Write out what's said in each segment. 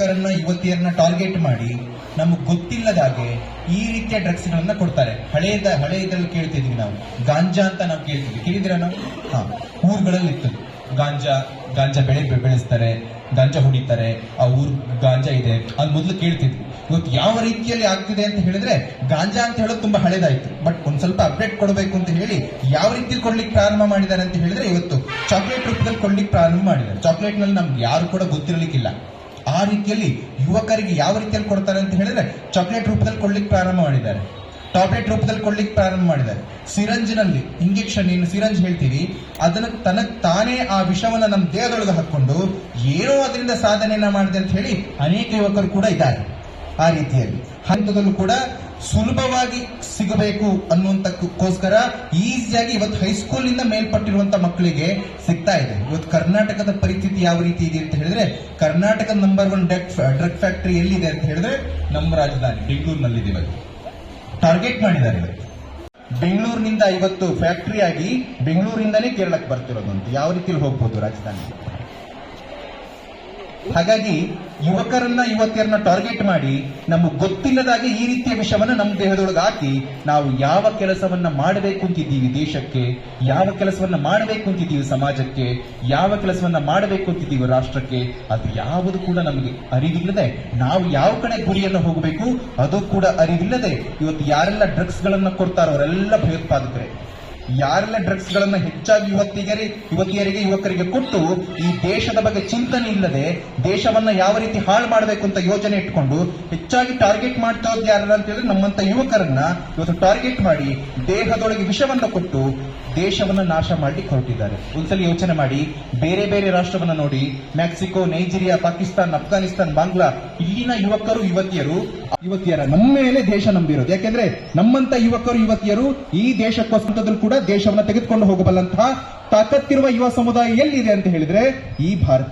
ಯುವಕರನ್ನ ಯುವತಿಯರನ್ನ ಟಾರ್ಗೆಟ್ ಮಾಡಿ ನಮಗೆ ಗೊತ್ತಿಲ್ಲದಾಗೆ ಈ ರೀತಿಯ ಡ್ರಗ್ಸ್ ಗಳನ್ನ ಕೊಡ್ತಾರೆ. ಹಳೆ ಇದ್ರಲ್ಲಿ ಕೇಳ್ತಿದ್ವಿ ನಾವು, ಗಾಂಜಾ ಅಂತ ನಾವು ಕೇಳಿದಿರ ನಾವು? ಊರುಗಳಲ್ಲಿ ಇತ್ತು ಗಾಂಜಾ ಬೆಳೆಸ್ತಾರೆ, ಗಾಂಜಾ ಹೊಡಿತಾರೆ, ಆ ಊರ್ ಗಾಂಜಾ ಇದೆ ಅದು ಮೊದಲು ಕೇಳ್ತಿದ್ವಿ. ಇವತ್ತು ಯಾವ ರೀತಿಯಲ್ಲಿ ಆಗ್ತಿದೆ ಅಂತ ಹೇಳಿದ್ರೆ, ಗಾಂಜಾ ಅಂತ ಹೇಳೋದು ತುಂಬಾ ಹಳೇದಾಯ್ತು, ಬಟ್ ಒಂದ್ ಸ್ವಲ್ಪ ಅಪ್ಡೇಟ್ ಕೊಡಬೇಕು ಅಂತ ಹೇಳಿ ಯಾವ ರೀತಿಯಲ್ಲಿ ಕೊಡ್ಲಿಕ್ಕೆ ಪ್ರಾರಂಭ ಮಾಡಿದ್ದಾರೆ ಅಂತ ಹೇಳಿದ್ರೆ, ಇವತ್ತು ಚಾಕ್ಲೇಟ್ ರೂಪದಲ್ಲಿ ಕೊಡ್ಲಿಕ್ಕೆ ಪ್ರಾರಂಭ ಮಾಡಿದ್ದಾರೆ. ಚಾಕ್ಲೇಟ್ ನಲ್ಲಿ ನಮ್ಗೆ ಯಾರು ಕೂಡ ಗೊತ್ತಿರಲಿಕ್ಕಿಲ್ಲ. ಆ ರೀತಿಯಲ್ಲಿ ಯುವಕರಿಗೆ ಯಾವ ರೀತಿಯಲ್ಲಿ ಕೊಡ್ತಾರೆ ಅಂತ ಹೇಳಿದ್ರೆ, ಚಾಕ್ಲೇಟ್ ರೂಪದಲ್ಲಿ ಕೊಡ್ಲಿಕ್ಕೆ ಪ್ರಾರಂಭ ಮಾಡಿದ್ದಾರೆ, ಟ್ಯಾಬ್ಲೆಟ್ ರೂಪದಲ್ಲಿ ಕೊಡ್ಲಿಕ್ಕೆ ಪ್ರಾರಂಭ ಮಾಡಿದ್ದಾರೆ. ಸಿರಂಜ್ನಲ್ಲಿ ಇಂಜೆಕ್ಷನ್, ಏನು ಸಿರಂಜ್ ಹೇಳ್ತೀವಿ, ಅದನ್ನ ತಾನೇ ಆ ವಿಷವನ್ನ ನಮ್ಮ ದೇಹದೊಳಗೆ ಹಾಕೊಂಡು ಏನೋ ಅದರಿಂದ ಸಾಧನೆಯನ್ನ ಮಾಡಿದೆ ಅಂತ ಹೇಳಿ ಅನೇಕ ಯುವಕರು ಕೂಡ ಇದ್ದಾರೆ. ಆ ರೀತಿಯಲ್ಲಿ ಹಂತದಲ್ಲೂ ಕೂಡ ಸುಲಭವಾಗಿ ಸಿಗಬೇಕು ಅನ್ನುವಂತಕ್ಕೋಸ್ಕರ ಈಸಿಯಾಗಿ ಇವತ್ತು ಹೈಸ್ಕೂಲ್ ನಿಂದ ಮೇಲ್ಪಟ್ಟಿರುವಂತ ಮಕ್ಕಳಿಗೆ ಸಿಗ್ತಾ ಇದೆ. ಇವತ್ತು ಕರ್ನಾಟಕದ ಪರಿಸ್ಥಿತಿ ಯಾವ ರೀತಿ ಇದೆ ಅಂತ ಹೇಳಿದ್ರೆ, ಕರ್ನಾಟಕದ ನಂಬರ್ 1 ಡ್ರಗ್ ಫ್ಯಾಕ್ಟರಿ ಎಲ್ಲಿದೆ ಅಂತ ಹೇಳಿದ್ರೆ ನಮ್ಮ ರಾಜಧಾನಿ ಬೆಂಗಳೂರಿನಲ್ಲಿದೆ. ಇವತ್ತು ಟಾರ್ಗೆಟ್ ಮಾಡಿದ್ದಾರೆ. ಬೆಂಗಳೂರಿನಿಂದ ಇವತ್ತು ಫ್ಯಾಕ್ಟರಿ ಆಗಿ ಬೆಂಗಳೂರಿಂದಲೇ ಕೇರಳಕ್ಕೆ ಬರ್ತಿರೋದು ಅಂತ ಯಾವ ರೀತಿಯಲ್ಲಿ ಹೋಗ್ಬೋದು ರಾಜಧಾನಿ. ಹಾಗಾಗಿ ಯುವಕರನ್ನ ಯುವತಿಯರನ್ನ ಟಾರ್ಗೆಟ್ ಮಾಡಿ ನಮಗೆ ಗೊತ್ತಿಲ್ಲದಾಗೆ ಈ ರೀತಿಯ ವಿಷಯವನ್ನ ನಮ್ಮ ದೇಹದೊಳಗೆ ಹಾಕಿ ನಾವು ಯಾವ ಕೆಲಸವನ್ನ ಮಾಡಬೇಕು ಅಂತಿದ್ದೀವಿ ದೇಶಕ್ಕೆ, ಯಾವ ಕೆಲಸವನ್ನ ಮಾಡಬೇಕು ಅಂತಿದ್ದೀವಿ ಸಮಾಜಕ್ಕೆ, ಯಾವ ಕೆಲಸವನ್ನ ಮಾಡಬೇಕು ಅಂತಿದ್ದೀವಿ ರಾಷ್ಟ್ರಕ್ಕೆ, ಅದು ಯಾವುದು ಕೂಡ ನಮಗೆ ಅರಿವಿಲ್ಲದೆ ನಾವು ಯಾವ ಕಡೆ ಗುರಿಯನ್ನು ಹೋಗಬೇಕು ಅದು ಕೂಡ ಅರಿವಿಲ್ಲದೆ ಇವತ್ತು ಯಾರೆಲ್ಲ ಡ್ರಗ್ಸ್ ಗಳನ್ನ ಕೊಡ್ತಾರೋ ಅವರೆಲ್ಲ ಭಯೋತ್ಪಾದಕರೇ. ಯಾರೆಲ್ಲ ಡ್ರಗ್ಸ್ ಗಳನ್ನ ಹೆಚ್ಚಾಗಿ ಯುವತಿಯರಿಗೆ ಯುವಕರಿಗೆ ಕೊಟ್ಟು ಈ ದೇಶದ ಬಗ್ಗೆ ಚಿಂತನೆ ಇಲ್ಲದೆ ದೇಶವನ್ನ ಯಾವ ರೀತಿ ಹಾಳು ಮಾಡಬೇಕು ಅಂತ ಯೋಜನೆ ಇಟ್ಕೊಂಡು ಹೆಚ್ಚಾಗಿ ಟಾರ್ಗೆಟ್ ಮಾಡ್ತಾ ಇರೋದು ಯಾರಲ್ಲ ಅಂತ ಹೇಳಿದ್ರೆ ನಮ್ಮಂತ ಯುವಕರನ್ನ ಇವತ್ತು ಟಾರ್ಗೆಟ್ ಮಾಡಿ ದೇಹದೊಳಗೆ ವಿಷವನ್ನ ಕೊಟ್ಟು ದೇಶವನ್ನ ನಾಶ ಮಾಡಲಿಕ್ಕೆ ಹೊರಟಿದ್ದಾರೆ. ಒಂದ್ಸಲಿ ಯೋಚನೆ ಮಾಡಿ, ಬೇರೆ ಬೇರೆ ರಾಷ್ಟ್ರವನ್ನ ನೋಡಿ, ಮೆಕ್ಸಿಕೋ, ನೈಜೀರಿಯಾ, ಪಾಕಿಸ್ತಾನ್, ಅಫ್ಘಾನಿಸ್ತಾನ್, ಬಾಂಗ್ಲಾ, ಇಲ್ಲಿನ ಯುವಕರು ಯುವತಿಯರ ನಮ್ಮ ಮೇಲೆ ದೇಶ ನಂಬಿರೋದು. ಯಾಕೆಂದ್ರೆ ನಮ್ಮಂತ ಯುವಕರು ಯುವತಿಯರು ಈ ದೇಶಕ್ಕೋಸ್ಕರದಲ್ಲೂ ಕೂಡ ದೇಶವನ್ನ ತೆಗೆದುಕೊಂಡು ಹೋಗಬಲ್ಲಂತಹ ತಾಕತ್ತಿರುವ ಯುವ ಸಮುದಾಯ ಎಲ್ಲಿದೆ ಅಂತ ಹೇಳಿದ್ರೆ ಈ ಭಾರತ.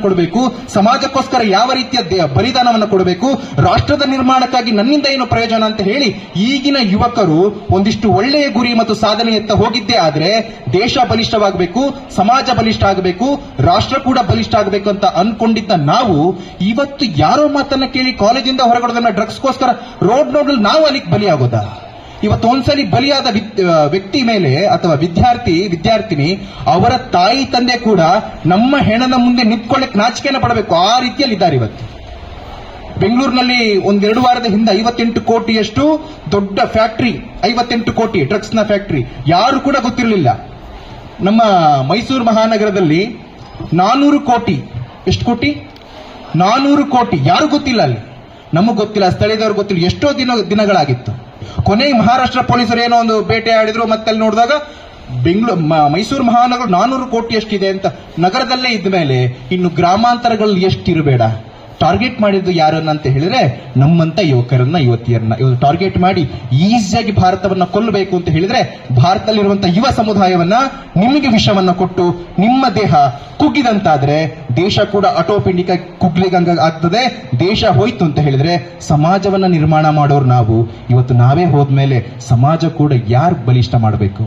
ಕೊಡಬೇಕು, ಸಮಾಜಕ್ಕೋಸ್ಕರ ಯಾವ ರೀತಿಯ ಬಲಿದಾನವನ್ನು ಕೊಡಬೇಕು, ರಾಷ್ಟ್ರದ ನಿರ್ಮಾಣಕ್ಕಾಗಿ ನನ್ನಿಂದ ಏನು ಪ್ರಯೋಜನ ಅಂತ ಹೇಳಿ ಈಗಿನ ಯುವಕರು ಒಂದಿಷ್ಟು ಒಳ್ಳೆಯ ಗುರಿ ಮತ್ತು ಸಾಧನೆಯತ್ತ ಹೋಗಿದ್ದೇ ಆದ್ರೆ ದೇಶ ಬಲಿಷ್ಠವಾಗಬೇಕು, ಸಮಾಜ ಬಲಿಷ್ಠ ಆಗಬೇಕು, ರಾಷ್ಟ್ರ ಕೂಡ ಬಲಿಷ್ಠ ಆಗಬೇಕು ಅಂತ ಅನ್ಕೊಂಡಿದ್ದ ನಾವು ಇವತ್ತು ಯಾರೋ ಮಾತನ್ನ ಕೇಳಿ ಕಾಲೇಜಿಂದ ಹೊರಗಡೆದನ್ನ ಡ್ರಗ್ಸ್ಗೋಸ್ಕರ ರೋಡ್ ನಾವು ಅಲ್ಲಿಗೆ ಬಲಿಯಾಗೋದಾ? ಇವತ್ತು ಒಂದ್ಸಲಿ ಬಲಿಯಾದ ವ್ಯಕ್ತಿ ಮೇಲೆ ಅಥವಾ ವಿದ್ಯಾರ್ಥಿನಿ ಅವರ ತಾಯಿ ತಂದೆ ಕೂಡ ನಮ್ಮ ಹೆಣದ ಮುಂದೆ ನಿಂತ್ಕೊಳ್ಳಕ್ಕೆ ನಾಚಿಕೆಯನ್ನು ಪಡಬೇಕು. ಆ ರೀತಿಯಲ್ಲಿ ಇದ್ದಾರೆ ಇವತ್ತು. ಬೆಂಗಳೂರಿನಲ್ಲಿ 1-2 ವಾರದ ಹಿಂದೆ 58 ಕೋಟಿಯಷ್ಟು ದೊಡ್ಡ ಫ್ಯಾಕ್ಟರಿ, 58 ಕೋಟಿ ಡ್ರಗ್ಸ್ ನ ಫ್ಯಾಕ್ಟರಿ, ಯಾರು ಕೂಡ ಗೊತ್ತಿರಲಿಲ್ಲ. ನಮ್ಮ ಮೈಸೂರು ಮಹಾನಗರದಲ್ಲಿ 400 ಕೋಟಿ, ಎಷ್ಟು ಕೋಟಿ? 400 ಕೋಟಿ, ಯಾರು ಗೊತ್ತಿಲ್ಲ, ಅಲ್ಲಿ ನಮಗ್ ಗೊತ್ತಿಲ್ಲ, ಸ್ಥಳೀಯದವ್ರು ಗೊತ್ತಿಲ್ಲ, ಎಷ್ಟೋ ದಿನಗಳಾಗಿತ್ತು. ಕೊನೆಗೆ ಮಹಾರಾಷ್ಟ್ರ ಪೊಲೀಸರು ಏನೋ ಒಂದು ಬೇಟೆ ಆಡಿದ್ರು, ಮತ್ತೆ ಅಲ್ಲಿ ನೋಡಿದಾಗ ಮೈಸೂರು ಮಹಾನಗರ 400 ಕೋಟಿ ಎಷ್ಟಿದೆ ಅಂತ ನಗರದಲ್ಲೇ ಇದ್ದ ಮೇಲೆ ಇನ್ನು ಗ್ರಾಮಾಂತರಗಳಲ್ಲಿ ಎಷ್ಟಿರಬೇಡ. ಟಾರ್ಗೆಟ್ ಮಾಡಿದ್ದು ಯಾರನ್ನ ಅಂತ ಹೇಳಿದ್ರೆ ನಮ್ಮಂತ ಯುವಕರನ್ನ ಯುವತಿಯರನ್ನ ಇವರು ಟಾರ್ಗೆಟ್ ಮಾಡಿ ಈಸಿಯಾಗಿ ಭಾರತವನ್ನ ಕೊಲ್ಲಬೇಕು ಅಂತ ಹೇಳಿದ್ರೆ ಭಾರತದಲ್ಲಿರುವಂತಹ ಯುವ ಸಮುದಾಯವನ್ನ ನಿಮಗೆ ವಿಷವನ್ನ ಕೊಟ್ಟು ನಿಮ್ಮ ದೇಹ ಕುಗ್ಗಿದಂತಾದ್ರೆ ದೇಶ ಕೂಡ ಆಟೋಪಿಂಡಿಕ ಕುಗ್ಲಿಗಂಗ ಆಗ್ತದೆ. ದೇಶ ಹೋಯ್ತು ಅಂತ ಹೇಳಿದ್ರೆ ಸಮಾಜವನ್ನ ನಿರ್ಮಾಣ ಮಾಡೋರು ನಾವು. ಇವತ್ತು ನಾವೇ ಹೋದ್ಮೇಲೆ ಸಮಾಜ ಕೂಡ ಯಾರು ಬಲಿಷ್ಠ ಮಾಡಬೇಕು?